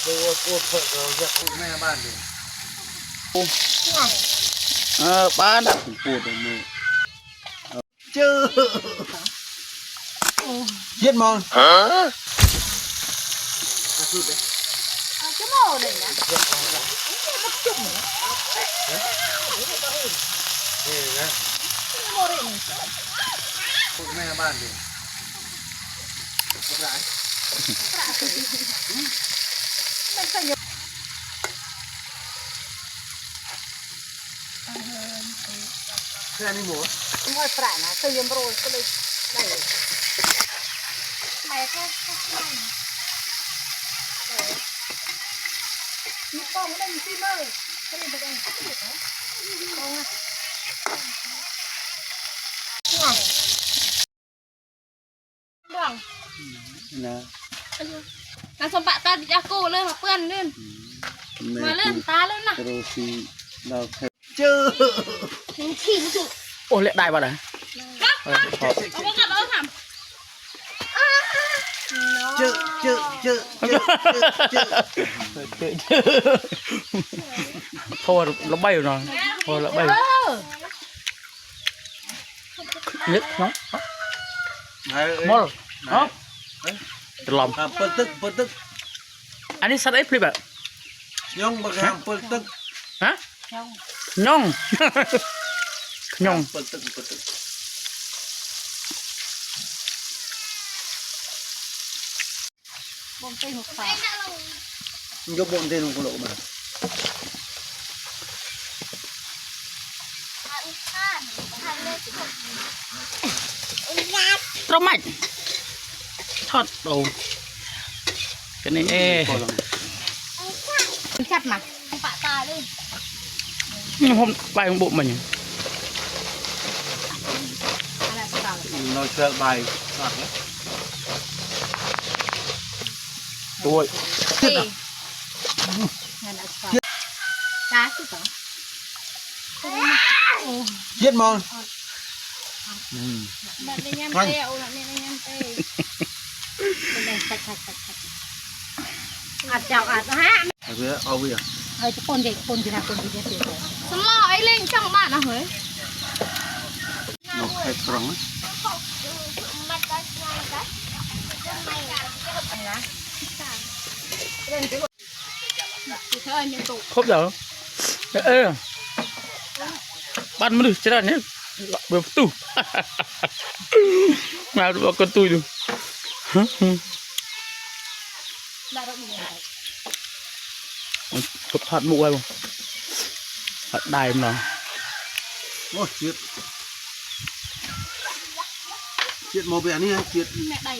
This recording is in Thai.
ดูพูดเถอะเราจะพูดแม่บ้านดิบ้านพูดเลยเจอเย็ดมองcái màu này nè bắt chụp nữaนี่นะ cái màu này này พูดแม่บ้านดิพูดไร mình phải nhớ แค่นี้หมู ngồi phải nè tôi yếm rồi cái này này này cái này những con cái này tim ơi cái này đây không à Bang. นะ Langsung Pak tadi aku lên mà quen lên. Mà lên ta lên nè. โรซีเราเคย เจอ Thì chứ. โอ้เละได้ป่ะนะ Ông có gặp đâu hả? เจอเจอเจอเจอเจอ พอเราใบหน่อยพอเราใบเล็กเนาะมอลเนาะตลอม เปิดตึก อันนี้สัตว์ไอ้พลิบอะ ย่องบักฮามเปิดตึก ฮะย่องย่อง เปิดตึก Bông tây một phải. ยกบนเทนุกุโลมา ตรมันทอดโตกันนี่Chặt mà. Bạ ta lên. ผมไปของบุมัน Là sao? เราเชือกใบตัดแล้ว ตัว Thì. Này là sao? Cá chứ sao? เย็ดมอง Bạn đi nhâm tê, bạn đi nhâm tê. Bên đây sạch. Chào ạt ha. เอาไปเอาไปอ่ะ Ơi cái con gì nào con gì vậy? Sao lo ấy lên trong bạn à hỡi? นกไข่ตรง Thì thôi mình tụ ครบแล้วบ้านมันดูจะได้เนี่ยเปิดประตูมาดูกันตู้ดู ra đâu mình lại. กดผัดหมูไว้บ่ผัดได้มั้ง โอ้เจ็ดเจ็ดโมเบลนี่ฮะเจ็ด Mẹ đầy